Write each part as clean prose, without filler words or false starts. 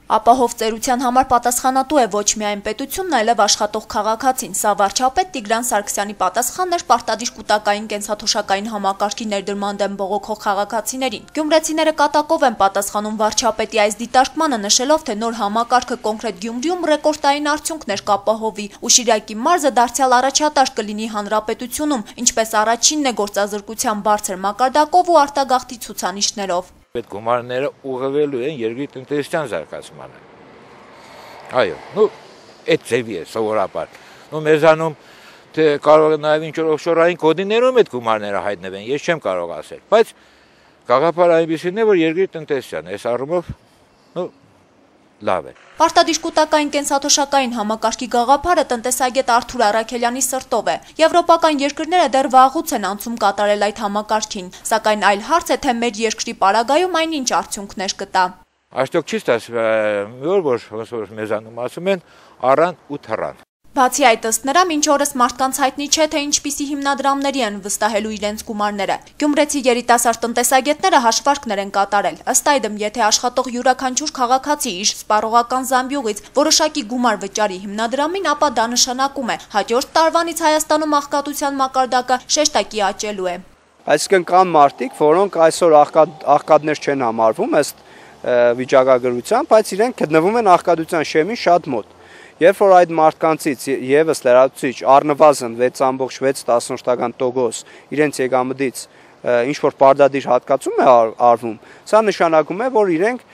Ապահով ծերության համար պատասխանատու է ոչ միայն պետությունն, այլև աշխատող քաղաքացին։ Սա վարչապետ Տիգրան Սարգսյանի պատասխանն էր պարտադիր կուտակային կենսաթոշակային համակարգի ներդրման դեմ բողոքող քաղաքացիներին։ Գյումրեցիները կատակով են պատասխանում վարչապետի այս դիտարկմանը, նշելով, թե նոր համակարգը կոնկրետ Գյումրիում ռեկորդային արդյունքներ կապահովի ու Շիրակի մարզը դարձյալ առաջատար կլինի հանրապետությունում, ինչպես առաջինն է գործազրկության բարձր մակարդակով ու արտագաղթի ցուցանիշներով։ Այդ գումարները ուղղվելու են երկրի տնտեսության զարգացմանը։ Այո, այդ ձևի է սովորաբար։ Մեզանում թե կարող է նաև ինչ-որ օֆշորային կոդիներում այդ գումարները հայտնվեն, ես չեմ կարող ասել, բայց գաղափարը այնպիսին է, որ երկրի տնտեսության այս առումով լավ է։ Պարտադիր կուտակային կենսաթոշակային համակարգի գաղափարը տնտեսագետ Արթուր Առաքելյանի սրտով է։ Եվրոպական երկրները դեռ վաղուց են անցում կատարել այդ համակարգին, սակայն այլ հարց է, թե մեր երկրի պարագայում այնինչ արդյունքներ կտա։ Արդյոք չի ստացվում, որ մեզանում ասում են առան ու թռան։ Բացի այդ, ըստ նրա, մինչ օրս մարդկանց հայտնի չէ, թե ինչպիսի հիմնադրամների են վստահելու իրենց գումարները։ Գյումրեցի երիտասարդ տնտեսագետները հաշվարկներ են կատարել։ Ըստ այդմ, եթե աշխատող յուրաքանչյուր քաղաքացի իր սպառողական զամբյուղից որոշակի գումար վճարի հիմնադրամին, ապա դա նշանակում է հաջորդ տարվանից Հայաստանում աղքատության մակարդակը շեշտակի աճելու է։ Այսինքն կան մարդիկ, որոնք այսօր աղքատներ չեն համարվում ըստ վիճակագրության, բայց իրենք գտնվում են աղքատության շեմին շատ մոտ։ Երբ որ այդ մարդկանցից եւս լրացուցիչ առնվազն 6.4% իրենց եկամտից ինչ-որ պարտադիր հատկացում է արվում, սա նշանակում է, որ իրենք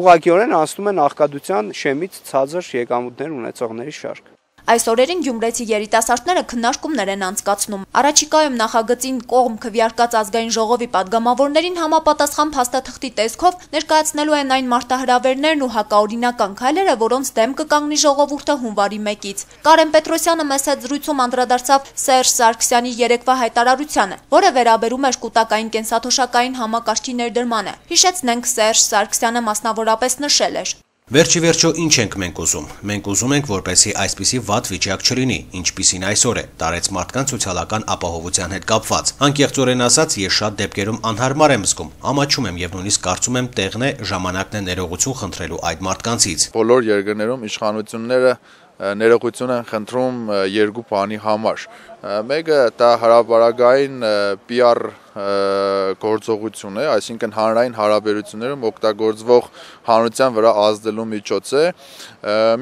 ուղղակիորեն անցնում են աղքատության շեմից ցածր եկամուտներ ունեցողների շարք։ Այս օրերին գյումրեցի երիտասարդները քննարկումներ են անցկացնում։ Առաջիկայում նախագծին կողմ քվեարկած ազգային ժողովի падգամավորներին համապատասխան փաստաթղթի տեսքով ներկայացնելու են այն մարտահրավերներն ու հակաօրինական քայլերը, որոնց դեմ կկանգնի ժողովուրդը հունվարի 1-ից։ Կարեն Պետրոսյանը մեծ հետ զրույցում անդրադարձավ Սերժ Սարգսյանի երեկվա հայտարարությանը, որը վերաբերում էր կուտակային կենսաթոշակային համակարգի ներդրմանը։ Հիշեցնենք, Սերժ Սարգսյանը մասնավորապես նշել էր. Վերջի վերջո ինչ ենք մենք ուզում։ Մենք ուզում ենք, որպեսզի այսպիսի վատ վիճակ չլինի, ինչպիսին այսօր է, տարեց մարդկանց սոցիալական ապահովության հետ կապված։ Անկեղծորեն ասած, ես շատ դեպքերում անհարմար եմ զգում, ամաչում եմ եւ նույնիսկ կարծում եմ տեղն է, ժամանակն է ներողություն խնդրելու այդ մարդկանցից։ Բոլոր երկրներում իշխանությունները ներողություն են խնդրում երկու բանի համար։ Մեկը դա հրապարակային PR գործողություն է, այսինքն հանրային հարաբերություններում օգտագործվող հանրության վրա ազդելու միջոց է։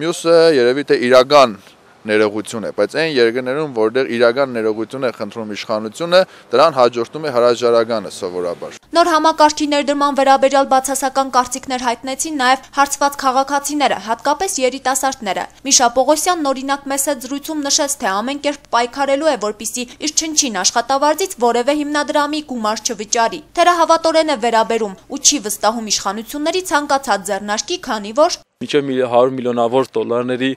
Մյուսը երևի թե իրական ներողություն է, բայց այն երկրներում, որտեղ իրական ներողություն է խնդրում իշխանությունը, դրան հաջորդում է հրաժարականը սովորաբար։ Նոր համակարգի ներդրման վերաբերյալ բացասական կարծիքներ հայտնեցին նաև հարցված քաղաքացիները, հատկապես երիտասարդները։ Միշա Պողոսյանն օրինակ մեծ հետ զրույցում նշեց, թե ամեն կերպ պայքարելու է, որպեսզի իր չնչին աշխատավարձից որևէ հիմնադրամի գումար չվճարի։ Թերահավատորեն է վերաբերում ու չի վստահում իշխանությունների ցանկացած ձեռնարկի, քանի որ մինչև 100 միլիոնավոր դոլարների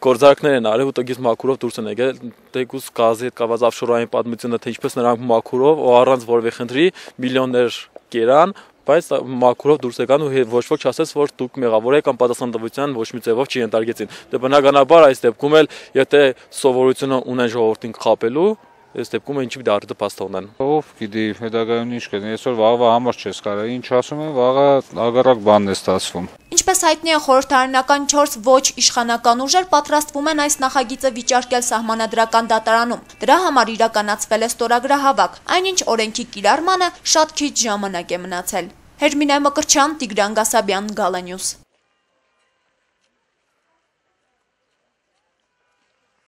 գործարքներ են արել ու տգից մաքուրով դուրս են եկել, թեկուզ գազի հետ կապված օֆշորային պատմությունը, թե ինչպես նրանք մաքուրով ու առանց որևէ խնդրի միլիոններ կերան, բայց մաքուրով դուրս եկան ու ոչ ոք չասեց, որ դուք մեղավոր եք կամ պատասխանատվության ոչ մի ձևով չի ենթարկեցին։ Դե բնականաբար այս դեպքում էլ եթե սովորությունը ունեն ժողովրդին խաբելու, այս դեպքում ինչի դարձը փաստողն են։ Ով գիտի հետագայում ինչ կլինի, այսօր վաղվա համար չես կարող, ինչ ասում են, վաղը ագարակ բանն է ստացվում։ Ինչպես հայտնի է, խորհրդարանական 4 ոչ իշխանական ուժեր պատրաստվում են այս նախագիծը վիճարկել սահմանադրական դատարանում։ Դրա համար իրականացվել է ստորագրահավաք, այնինչ օրենքի կիրառմանը շատ քիչ ժամանակ է մնացել։ Հերմինե Մկրտչյան, Տիգրան Գասաբյան, Գալենյուս։